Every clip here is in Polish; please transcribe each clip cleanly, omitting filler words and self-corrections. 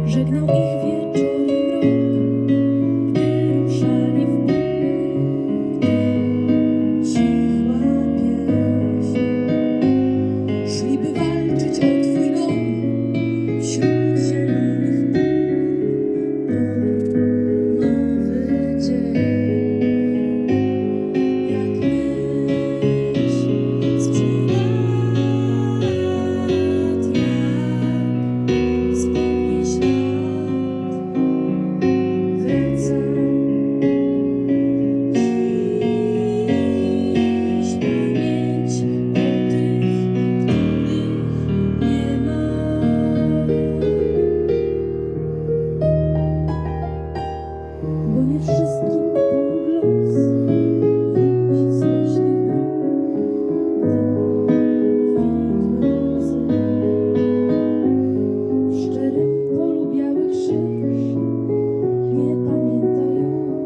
Żegnał ich wieczorny mrok, gdy ruszali w pół, gdy cichła pieśń. Szli, by walczyć o twój dom wśród zielonych pól. Nowy dzień, jak myśl sprzed lat, jak wspomnień ślad wraca dziś pamięć o tych, których nie ma. Bo nie wszystkim pomógł los wyjść z leśnych dróg, gdy widły łzy. W szczerym polu biały krzyż nie pamięta już,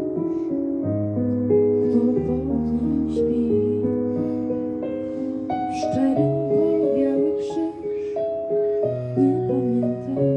kto pod nim śpi. W szczerym polu biały krzyż nie pamięta już.